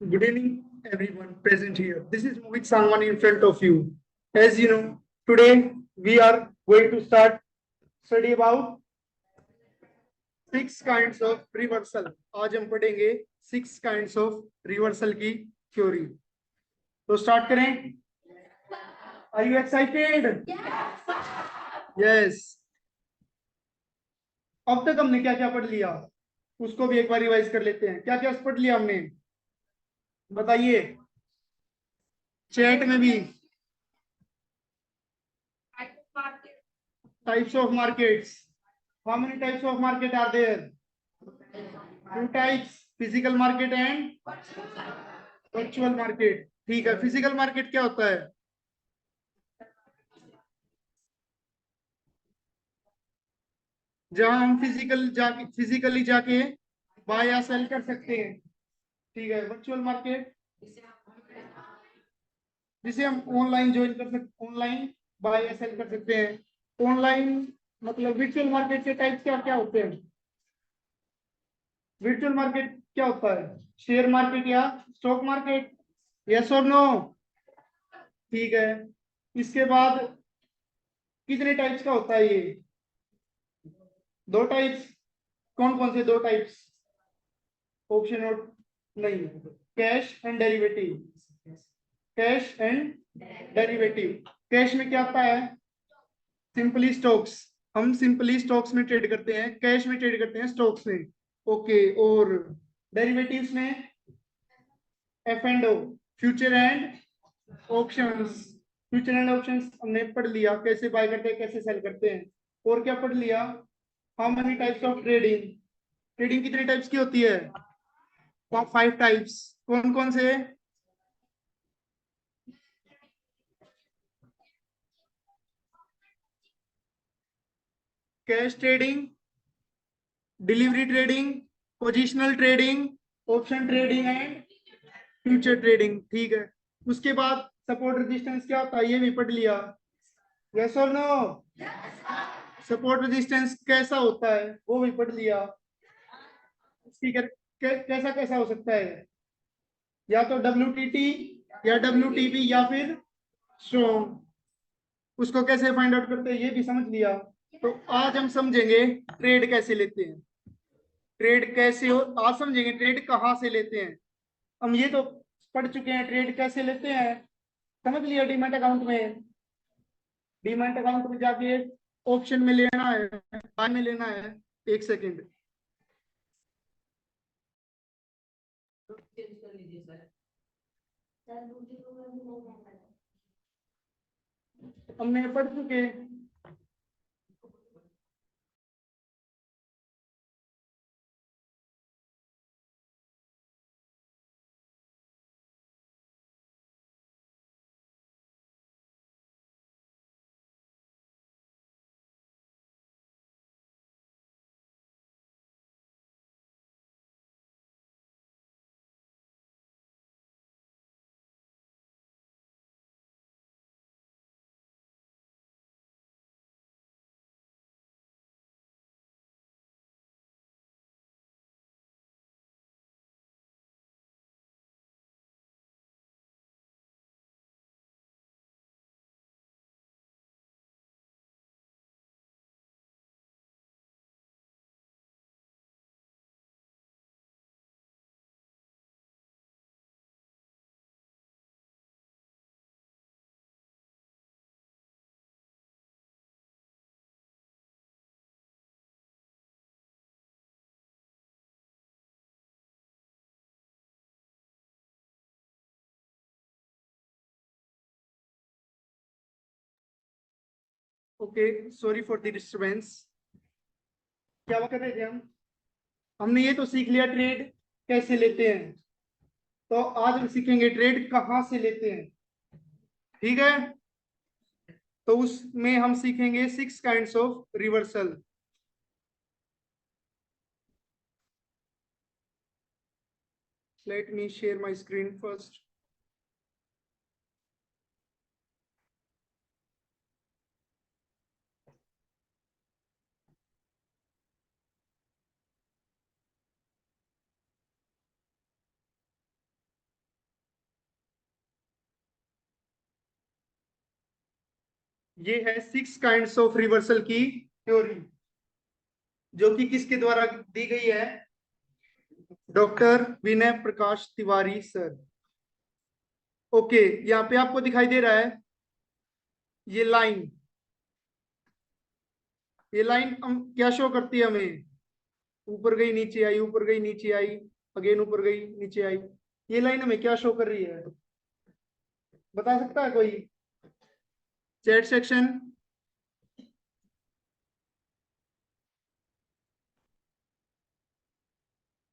Good evening, everyone present here. This is Mohit Sangwan in front of you. As you know, today we are going to start study about six kinds of reversal. आज हम पढ़ेंगे six kinds of reversal की theory. तो start करें. Are you excited? Yes. अब तक हमने क्या क्या पढ़ लिया उसको भी एक बार रिवाइज कर लेते हैं. क्या क्या पढ़ लिया हमने बताइए. चैट में भी types of markets. How many types of market are there? Two types, physical market and virtual market. ठीक है. फिजिकल मार्केट क्या होता है? जहां हम फिजिकली जाके बाय या सेल कर सकते हैं. ठीक है. वर्चुअल मार्केट जिसे हम ऑनलाइन ज्वाइन कर सकते, ऑनलाइन बाय या सेल कर सकते हैं. ऑनलाइन मतलब वर्चुअल मार्केट के टाइप क्या क्या होते हैं? वर्चुअल मार्केट क्या होता है? शेयर मार्केट या स्टॉक मार्केट? यस और नो? ठीक है. इसके बाद कितने टाइप्स का होता है ये? दो टाइप्स. कौन कौन से दो टाइप्स? ऑप्शन और नहीं. Cash and derivative. Cash and derivative. Cash में क्या आता है? Simply stocks. हम सिंपली स्टॉक्स में ट्रेड करते हैं. कैश में ट्रेड करते हैं स्टॉक्स में. ओके. और डेरिवेटिव्स में F and O, future and options. Future and options हमने पढ़ लिया. कैसे बाय करते हैं, कैसे सेल करते हैं. और क्या पढ़ लिया? How many types of trading. Trading कितने टाइप्स की होती है? 5 टाइप्स. कौन कौन से? Cash trading, delivery trading, positional trading, option trading and future trading. ठीक है. उसके बाद सपोर्ट रेजिस्टेंस क्या होता है ये भी पढ़ लिया. यस और नो? सपोर्ट रेजिस्टेंस कैसा होता है वो भी पढ़ लिया. स्पीकर कैसा कैसा हो सकता है? या तो WTT या WTP या फिर स्ट्रॉन्ग. उसको कैसे फाइंड आउट करते हैं ये भी समझ लिया. तो आज हम समझेंगे ट्रेड कैसे लेते हैं. ट्रेड कैसे हो आज समझेंगे. ट्रेड कहाँ से लेते हैं. हम ये तो पढ़ चुके हैं ट्रेड कैसे लेते हैं. समझ लिया. डीमैट अकाउंट में, डीमैट अकाउंट में जाके ऑप्शन में लेना है, बाय में लेना है. एक सेकेंड. हमने पढ़ चुके हैं. Okay. Sorry for the disturbance. क्या बात कर रहे थे हम? हमने ये तो सीख लिया ट्रेड कैसे लेते हैं. तो आज हम सीखेंगे ट्रेड कहाँ से लेते हैं. ठीक है. तो उसमें हम सीखेंगे 6 kinds of reversal. Late me share my screen first. ये है 6 काइंड्स ऑफ रिवर्सल की थ्योरी, जो कि किसके द्वारा दी गई है? डॉक्टर विनय प्रकाश तिवारी सर। ओके, यहाँ पे आपको दिखाई दे रहा है ये लाइन, ये लाइन हम क्या शो करती है हमें? ऊपर गई नीचे आई, ऊपर गई नीचे आई, अगेन ऊपर गई नीचे आई। ये लाइन हमें क्या शो कर रही है? बता सकता है कोई? Chat section.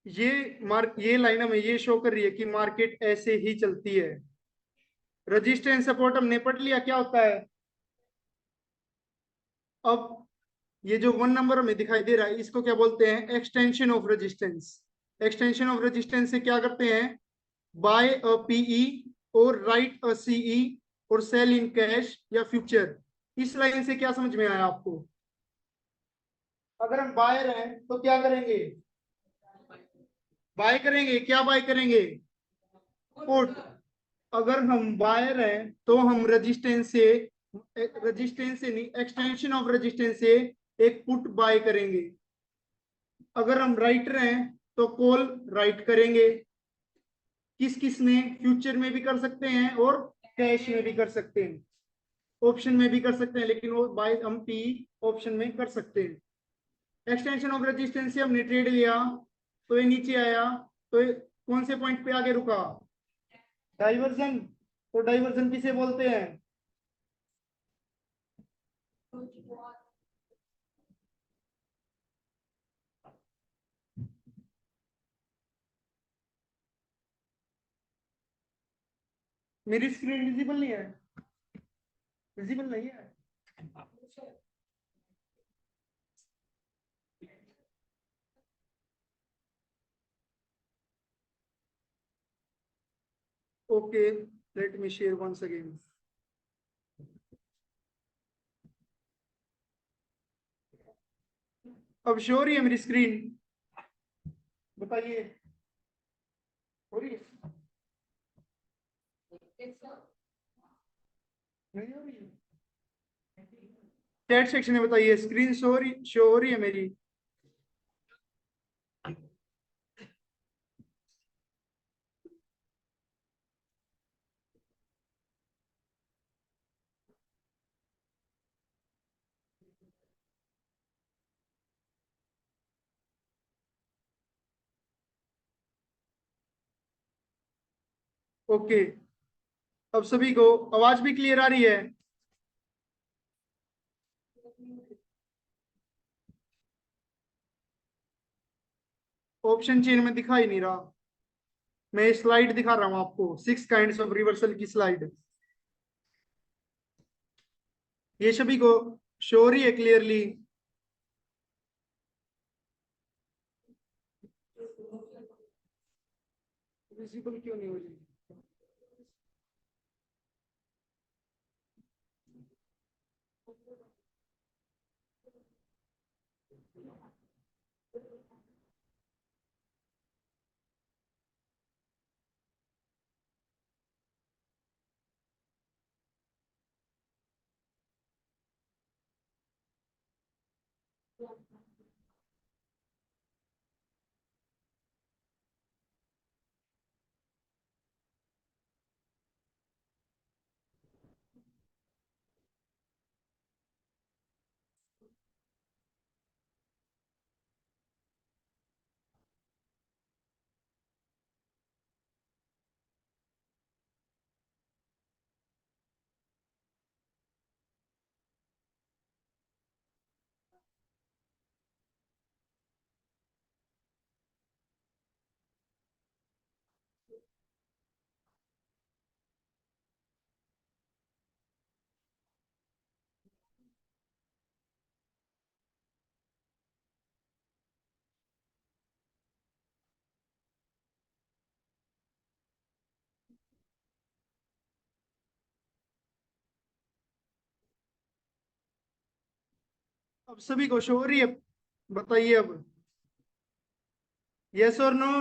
ये लाइन हमें ये शो कर रही है कि मार्केट ऐसे ही चलती है। रजिस्टेंस सपोर्ट हमने पढ़ लिया क्या होता है। अब ये जो 1 नंबर हमें दिखाई दे रहा है, इसको क्या बोलते हैं? Extension of resistance. Extension of resistance से क्या करते हैं? बाय अ पीई और राइट अ सीई और सेल इन कैश या फ्यूचर। इस लाइन से क्या समझ में आया आपको? अगर हम बायर हैं तो क्या करेंगे? बाय करेंगे। क्या बाय करेंगे? पुट। अगर हम बायर हैं तो हम रेजिस्टेंस से नहीं, एक्सटेंशन ऑफ रेजिस्टेंस से एक पुट बाय करेंगे। अगर हम राइटर हैं तो कॉल राइट करेंगे। किस किस में? फ्यूचर में भी कर सकते हैं और कैश में भी कर सकते हैं, ऑप्शन में भी कर सकते हैं, लेकिन वो बाय हम पी ऑप्शन में कर सकते हैं। एक्सटेंशन ऑफ रेजिस्टेंस से हमने ट्रेड लिया तो ये नीचे आया, तो ये कौन से पॉइंट पे आगे रुका? डाइवर्जन। तो डाइवर्जन किसे बोलते हैं? मेरी स्क्रीन विजिबल नहीं है? विजिबल नहीं है? Okay, let me share once again. अब शो हो रही है मेरी स्क्रीन? बताइए, हो रही है? नहीं हो रही है? चैट सेक्शन में बताइए, स्क्रीन शो हो रही है मेरी? ओके, अब सभी को आवाज भी क्लियर आ रही है? ऑप्शन चेन में दिखा ही नहीं रहा। मैं स्लाइड दिखा रहा हूँ आपको, 6 काइंड्स ऑफ रिवर्सल की स्लाइड। ये सभी को शो हो रही है क्लियरली? विजिबल क्यों नहीं हो रही? अब सभी को शो हो रही है? बताइए अब, यस और नो?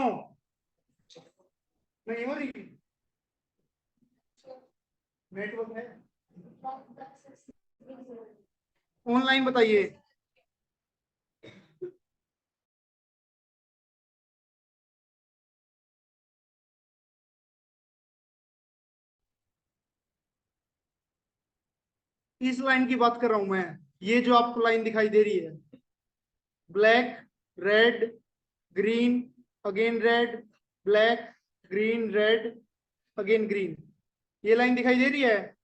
नहीं हो रही? नेटवर्क है? ऑनलाइन बताइए। इस लाइन की बात कर रहा हूं मैं, ये जो आपको लाइन दिखाई दे रही है, black, red, green, again red, black, green, red, again green, ये लाइन दिखाई दे रही है।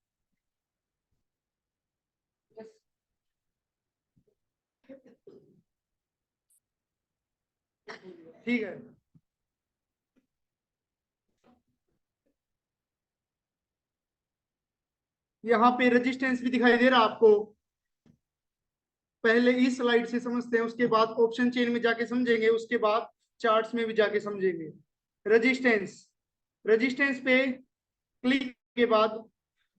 ठीक है, यहाँ पे रेजिस्टेंस भी दिखाई दे रहा है आपको। पहले इस स्लाइड से समझते हैं, उसके बाद ऑप्शन चेन में जाके समझेंगे, उसके बाद चार्ट्स में भी जाके समझेंगे। रेजिस्टेंस, रेजिस्टेंस पे क्लिक के बाद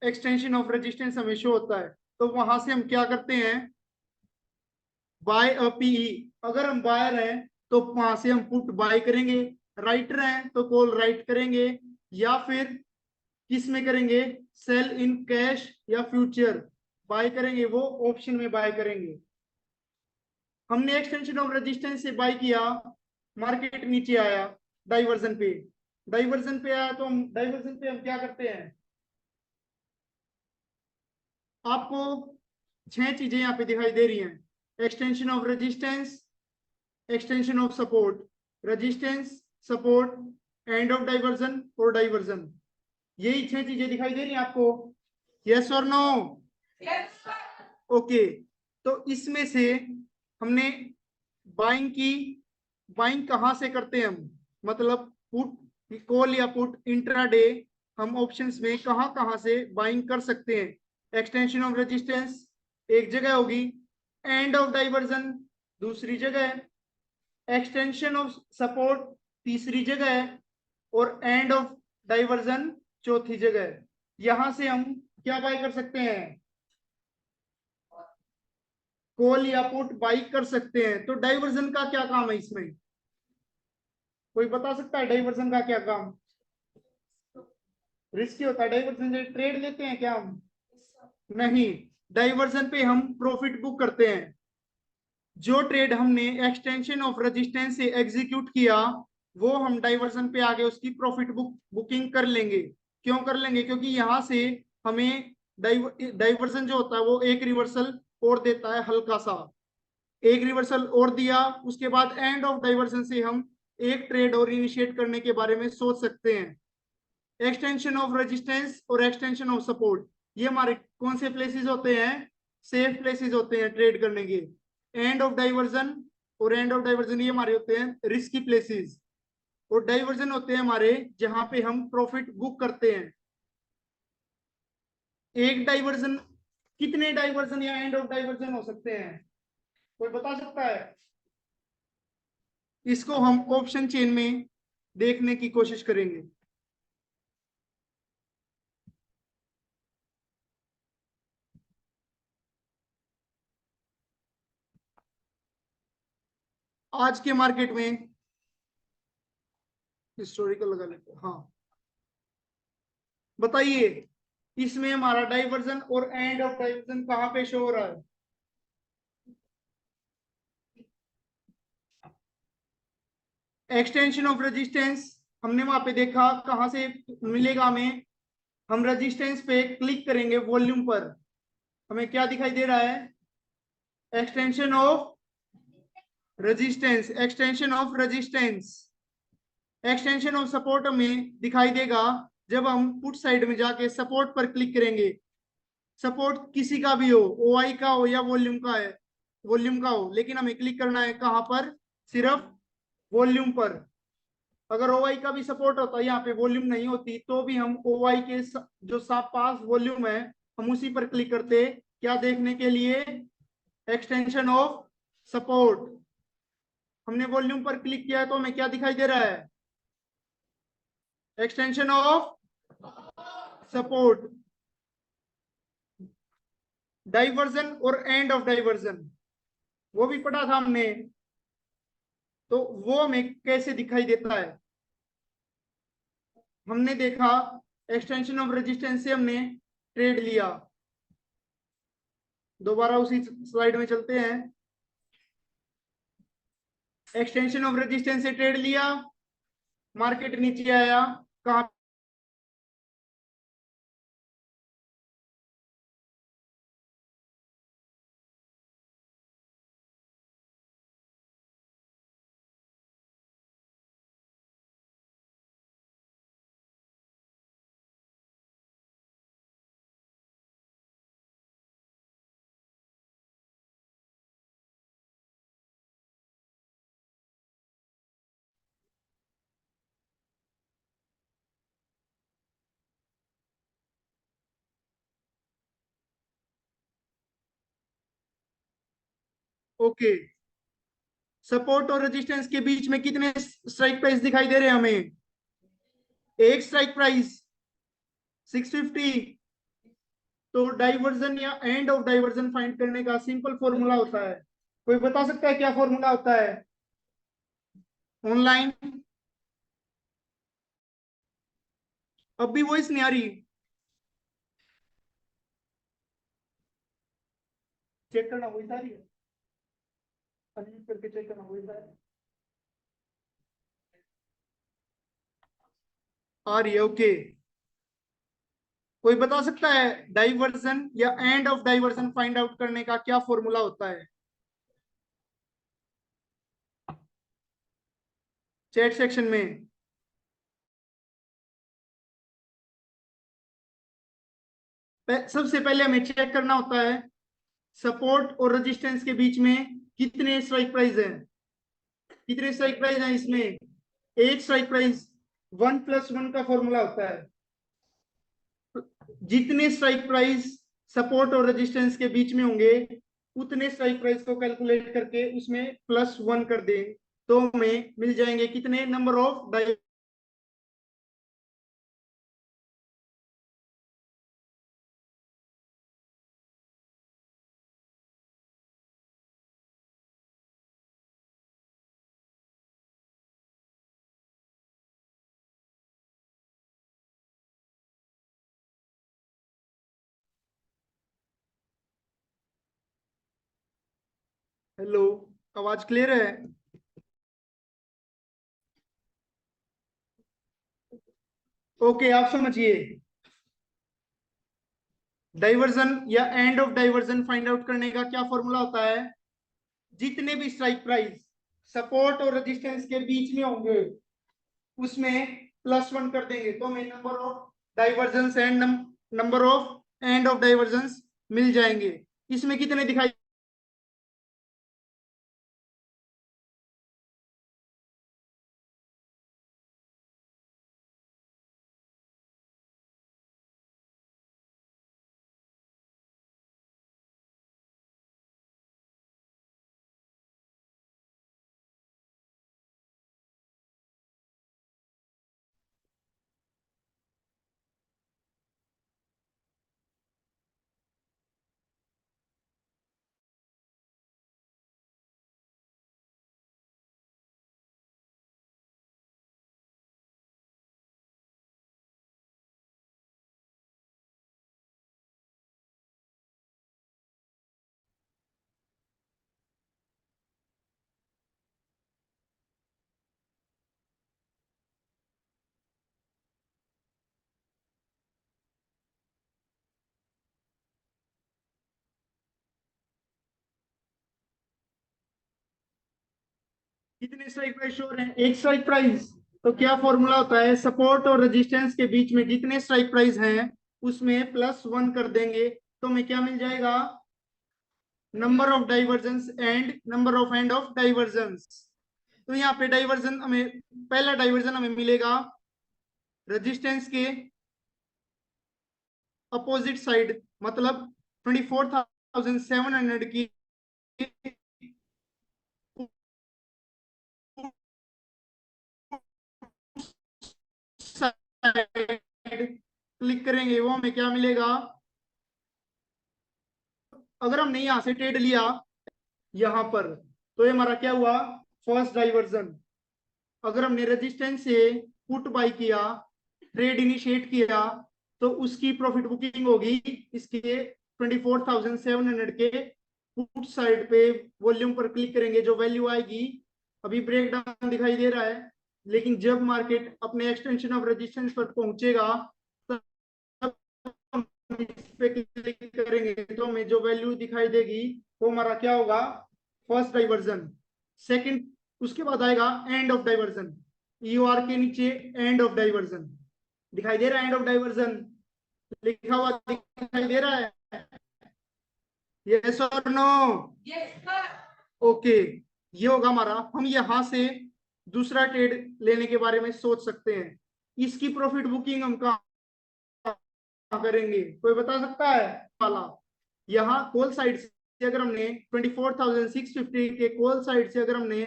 एक्सटेंशन ऑफ रेजिस्टेंस हमें शो होता है, तो वहां से हम क्या करते हैं, बाय अ पीई। अगर हम बायर हैं तो वहां से हम पुट बाय करेंगे, राइटर हैं तो कॉल राइट करेंगे, या फिर किस में करेंगे, सेल इन कैश या फ्यूचर बाय करेंगे, वो ऑप्शन में बाय करेंगे। हमने एक्सटेंशन ऑफ रेजिस्टेंस से बाय किया, मार्केट नीचे आया, डाइवर्जन पे, डाइवर्जन पे आया तो हम डाइवर्जन पे हम क्या करते हैं, आपको 6 चीजें यहाँ पे दिखाई दे रही हैं, extension of resistance, extension of support, resistance, support, and of diversion और डाइवर्जन, यही 6 चीजें दिखाई दे रही हैं आपको। यस और नो? ओके, तो इसमें से हमने बाइंग की, बाइंग कहाँ से करते हैं हम, मतलब पुट, कॉल या पुट, इंट्राडे, हम ऑप्शंस में कहाँ कहाँ से बाइंग कर सकते हैं। एक्सटेंशन ऑफ रेजिस्टेंस एक जगह होगी, एंड ऑफ डाइवर्जन दूसरी जगह है, एक्सटेंशन ऑफ सपोर्ट तीसरी जगह है, और एंड ऑफ डाइवर्जन चौथी जगह है। यहां से हम क्या बाय कर सकते हैं, कॉल या पुट बाई कर सकते हैं। तो डाइवर्जन का क्या काम है इसमें, कोई बता सकता है डाइवर्जन का क्या काम? रिस्की होता है डाइवर्जन, ट्रेड लेते हैं क्या हम? नहीं, डाइवर्जन पे हम प्रॉफिट बुक करते हैं। जो ट्रेड हमने एक्सटेंशन ऑफ रेजिस्टेंस से एग्जीक्यूट किया, वो हम डाइवर्जन पे आगे उसकी प्रॉफिट बुकिंग कर लेंगे। क्यों कर लेंगे, क्योंकि यहां से हमें डाइवर्जन जो होता है वो एक रिवर्सल और देता है, हल्का सा एक रिवर्सल और दिया, उसके बाद एंड ऑफ डाइवर्जन से हम एक ट्रेड और इनिशिएट करने के बारे में सोच सकते हैं। एक्सटेंशन ऑफ रेजिस्टेंस और एक्सटेंशन ऑफ सपोर्ट, ये हमारे कौन से प्लेसेस होते हैं, सेफ प्लेसेस होते हैं ट्रेड करने के। एंड ऑफ डाइवर्जन और एंड ऑफ डाइवर्जन ये हमारे होते हैं रिस्की प्लेसेस, और डाइवर्जन होते हैं हमारे जहां पे हम प्रॉफिट बुक करते हैं। एक डाइवर्जन, कितने डाइवर्जन या एंड ऑफ डाइवर्जन हो सकते हैं, कोई बता सकता है? इसको हम ऑप्शन चेन में देखने की कोशिश करेंगे। आज के मार्केट में हिस्टोरिकल लगा लेते हैं, हाँ बताइए, इसमें हमारा डाइवर्जन और एंड ऑफ डाइवर्जन कहां पे शो हो रहा है? एक्सटेंशन ऑफ रेजिस्टेंस हमने वहां पे देखा, कहां से मिलेगा हमें, हम रेजिस्टेंस पे क्लिक करेंगे, वॉल्यूम पर हमें क्या दिखाई दे रहा है, extension of resistance, extension of resistance. Extension of support हमें दिखाई देगा जब हम पुट साइड में जाके सपोर्ट पर क्लिक करेंगे। सपोर्ट किसी का भी हो, ओआई का हो या वॉल्यूम का है, वॉल्यूम का हो, लेकिन हमें क्लिक करना है कहां पर, सिर्फ वॉल्यूम पर। अगर ओआई का भी सपोर्ट होता है, यहाँ पे वॉल्यूम नहीं होती, तो भी हम ओआई के जो पास वॉल्यूम है, हम उसी पर क्लिक करते, क्या देखने के लिए, एक्सटेंशन ऑफ सपोर्ट। हमने वॉल्यूम पर क्लिक किया है तो हमें क्या दिखाई दे रहा है, एक्सटेंशन ऑफ सपोर्ट। डाइवर्जन और एंड ऑफ डाइवर्जन वो भी पढ़ा था हमने, तो वो हमें कैसे दिखाई देता है, हमने देखा एक्सटेंशन ऑफ रेजिस्टेंस से हमने ट्रेड लिया, दोबारा उसी स्लाइड में चलते हैं। एक्सटेंशन ऑफ रेजिस्टेंस से ट्रेड लिया, मार्केट नीचे आया, कहां? ओके, सपोर्ट और रेजिस्टेंस के बीच में कितने स्ट्राइक प्राइस दिखाई दे रहे हैं हमें? एक स्ट्राइक प्राइस 650। तो डाइवर्जन या एंड ऑफ डाइवर्जन फाइंड करने का सिंपल फॉर्मूला होता है, कोई बता सकता है क्या फॉर्मूला होता है? ऑनलाइन अब भी वॉइस नहीं आ रही? चेक करना, वॉइस आ रही है? अनम्यूट करके चेक करना, वॉइस आ रही है? ओके, कोई बता सकता है डाइवर्जन या and of divergence find out करने का क्या फॉर्मूला होता है? चैट सेक्शन में। सबसे पहले हमें चेक करना होता है सपोर्ट और रेजिस्टेंस के बीच में कितने स्ट्राइक प्राइस हैं। कितने स्ट्राइक प्राइस हैं इसमें? एक स्ट्राइक प्राइस। 1+1 का फॉर्मूला होता है, जितने स्ट्राइक प्राइस सपोर्ट और रेजिस्टेंस के बीच में होंगे उतने स्ट्राइक प्राइस को कैलकुलेट करके उसमें +1 कर दें तो हमें मिल जाएंगे कितने नंबर ऑफ डाइ। हेलो, आवाज क्लियर है? ओके, आप समझिए, डाइवर्जन या and of divergence find out करने का क्या फॉर्मूला होता है? जितने भी स्ट्राइक प्राइस सपोर्ट और रेजिस्टेंस के बीच में होंगे उसमें +1 कर देंगे तो हमें number of divergence and number of end of divergence मिल जाएंगे। इसमें कितने दिखाई? कितने स्ट्राइक प्राइस शो रहे हैं? एक स्ट्राइक प्राइस। तो क्या फॉर्मूला होता है? सपोर्ट और रेजिस्टेंस के बीच में जितने स्ट्राइक प्राइस हैं उसमें +1 कर देंगे तो हमें क्या मिल जाएगा? Number of divergence and number of end of divergence. तो यहाँ पे डाइवर्जन हमें, पहला डाइवर्जन हमें मिलेगा रेजिस्टेंस के अपोजिट साइड, मतलब 24,700 की क्लिक करेंगे वो हमें क्या मिलेगा? अगर हमने यहां से ट्रेड लिया यहां पर तो ये हमारा क्या हुआ? First diversion. अगर हमने रेजिस्टेंस से पुट बाई किया, ट्रेड इनिशिएट किया तो उसकी प्रॉफिट बुकिंग होगी इसके 24,700 के पुट साइड पे वॉल्यूम पर क्लिक करेंगे, जो वैल्यू आएगी अभी ब्रेक डाउन दिखाई दे रहा है, लेकिन जब मार्केट अपने एक्सटेंशन ऑफ रेजिस्टेंस पर पहुंचेगा तब हम इस पे क्लिक करेंगे तो हमें जो वैल्यू दिखाई देगी वो हमारा क्या होगा, फर्स्ट डाइवर्जन। सेकंड, उसके बाद आएगा एंड ऑफ डाइवर्जन, ईओआर के नीचे एंड ऑफ डाइवर्जन दिखाई दे रहा है, एंड ऑफ डाइवर्जन लिखा हुआ दिखाई दे रहा है, यस और नो? ओके, ये होगा हमारा, हम यहां से दूसरा ट्रेड लेने के बारे में सोच सकते हैं। इसकी प्रॉफिट बुकिंग हम कहाँ करेंगे, कोई बता सकता है वाला? यहाँ कॉल साइड से अगर हमने 24,650 के कॉल साइड से अगर हमने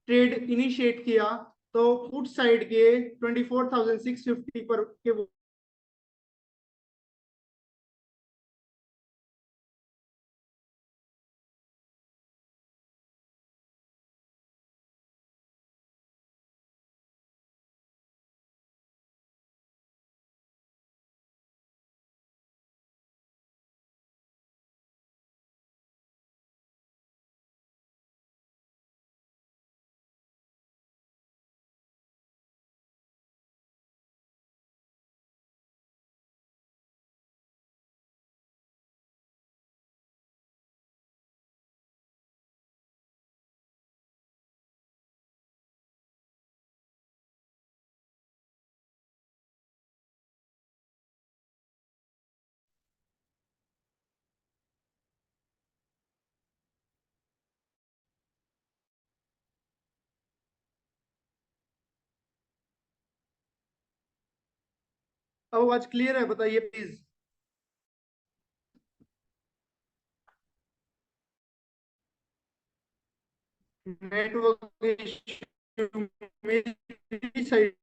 ट्रेड इनिशिएट किया तो पुट साइड के 24,650 पर के आवाज क्लियर है, बताइए प्लीज। नेटवर्क मेरी साइड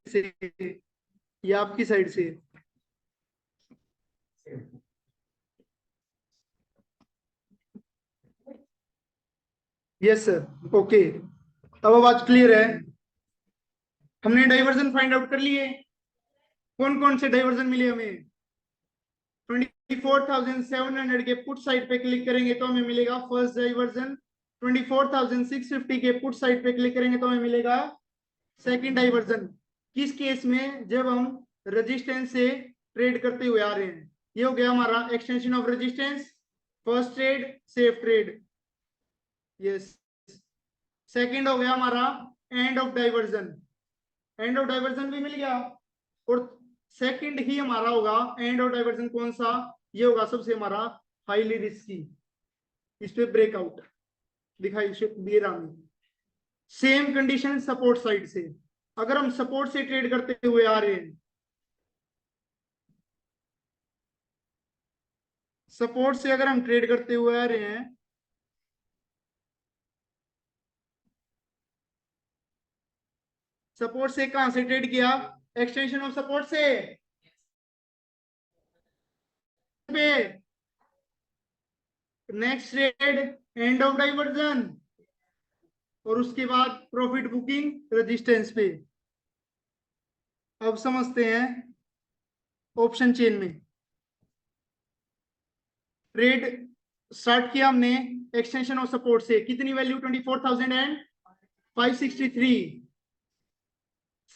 से या आपकी साइड से? यस सर, ओके, अब आवाज क्लियर है। हमने डाइवर्जन फाइंड आउट कर लिए, कौन कौन से डाइवर्जन मिले हमें? 24,700 के पुट साइड पे क्लिक करेंगे तो हमें मिलेगा फर्स्ट डाइवर्जन, 24,650 के पुट साइड पे क्लिक करेंगे तो हमें मिलेगा सेकंड डाइवर्जन। किस केस में? जब हम रेजिस्टेंस से ट्रेड करते हुए आ रहे हैं। ये हो गया हमारा extension of resistance, first trade, safe trade, yes. Second हो गया हमारा and of divergence, end of diversion भी मिल गया। और सेकंड ही हमारा होगा एंड ऑफ डाइवर्जन कौन सा? ये होगा सबसे हमारा हाईली रिस्की, इस पे ब्रेकआउट दिखाई दे रहा है। सेम कंडीशन सपोर्ट साइड से, अगर हम सपोर्ट से ट्रेड करते हुए आ रहे हैं, सपोर्ट से अगर हम ट्रेड करते हुए आ रहे हैं, सपोर्ट से कहां से ट्रेड किया? एक्सटेंशन ऑफ सपोर्ट से पे next trade and of diversion, और उसके बाद प्रॉफिट बुकिंग रेजिस्टेंस पे। अब समझते हैं ऑप्शन चेन में ट्रेड स्टार्ट किया हमने एक्सटेंशन ऑफ सपोर्ट से, कितनी वैल्यू? 24,563।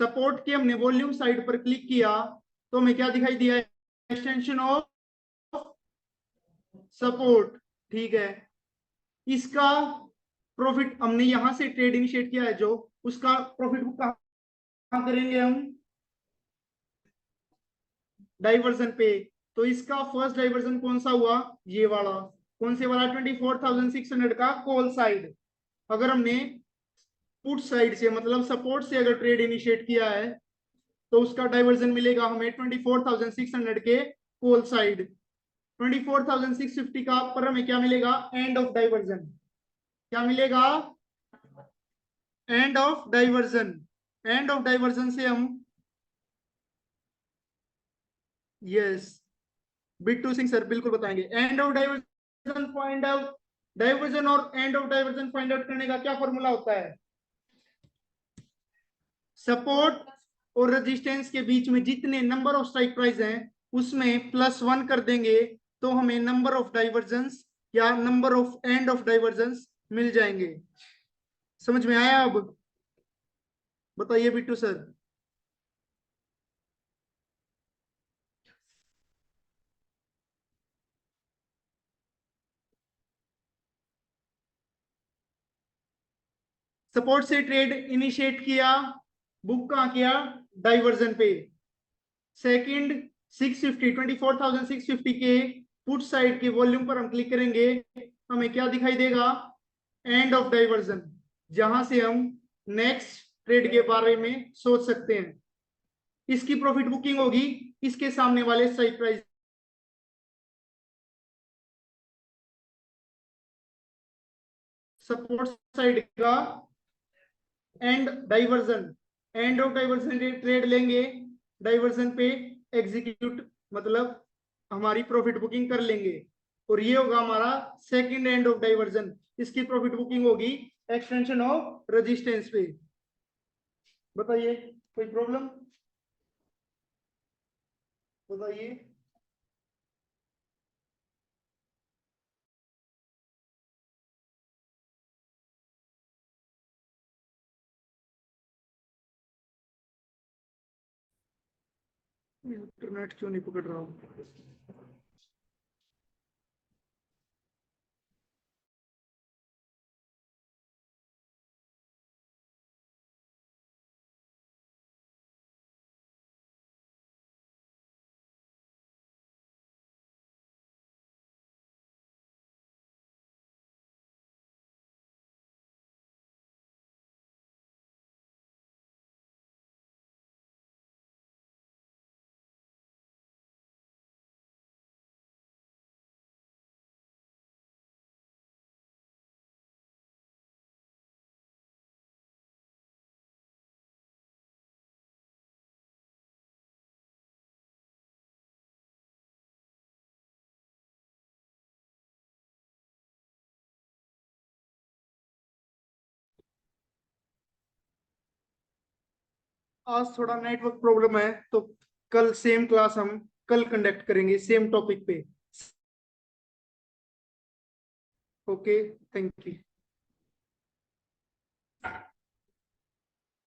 सपोर्ट के हमने वॉल्यूम साइड पर क्लिक किया तो हमें क्या दिखाई दिया? एक्सटेंशन ऑफ सपोर्ट, ठीक है। इसका प्रॉफिट हमने यहां से ट्रेड इनिशिएट किया है, जो उसका प्रॉफिट बुक कहां करेंगे हम? डाइवर्जन पे। तो इसका फर्स्ट डाइवर्जन कौन सा हुआ? ये वाला। कौन से वाला? 24,600 का कॉल साइड। अगर हमने पुट साइड से मतलब सपोर्ट से अगर ट्रेड इनिशिएट किया है तो उसका डाइवर्जन मिलेगा हमें 24,600 के कॉल साइड। 24,650 का पर हमें क्या मिलेगा? End of divergence. क्या मिलेगा? End of divergence. End of divergence से हम, यस, बिट्टू सिंह सर बिल्कुल बताएंगे। End of divergence find out, divergence और end of divergence find out करने का क्या फॉर्मूला होता है? सपोर्ट और रेजिस्टेंस के बीच में जितने नंबर ऑफ स्ट्राइक प्राइस हैं उसमें +1 कर देंगे तो हमें नंबर ऑफ डाइवर्जेंस या number of end of divergence मिल जाएंगे। समझ में आया? अब बताइए बिट्टू सर। सपोर्ट से ट्रेड इनिशिएट किया, बुक कहाँ किया? डाइवर्जन पे। सेकंड 650 24,650 के पुट साइड के वॉल्यूम पर हम क्लिक करेंगे, हमें क्या दिखाई देगा? एंड ऑफ डाइवर्जन, जहां से हम नेक्स्ट ट्रेड के बारे में सोच सकते हैं। इसकी प्रॉफिट बुकिंग होगी इसके सामने वाले स्ट्राइक प्राइस। सपोर्ट साइड का and diversion, end of diversion trade लेंगे, डाइवर्जन पे एग्जीक्यूट मतलब हमारी प्रॉफिट बुकिंग कर लेंगे, और ये होगा हमारा सेकंड एंड ऑफ डाइवर्जन। इसकी प्रॉफिट बुकिंग होगी एक्सटेंशन ऑफ रेजिस्टेंस पे। बताइए कोई प्रॉब्लम? बताइए। इंटरनेट क्यों नहीं पकड़ रहा हूँ? आज थोड़ा नेटवर्क प्रॉब्लम है, तो कल सेम क्लास हम कल कंडक्ट करेंगे सेम टॉपिक पे। Okay, thank you.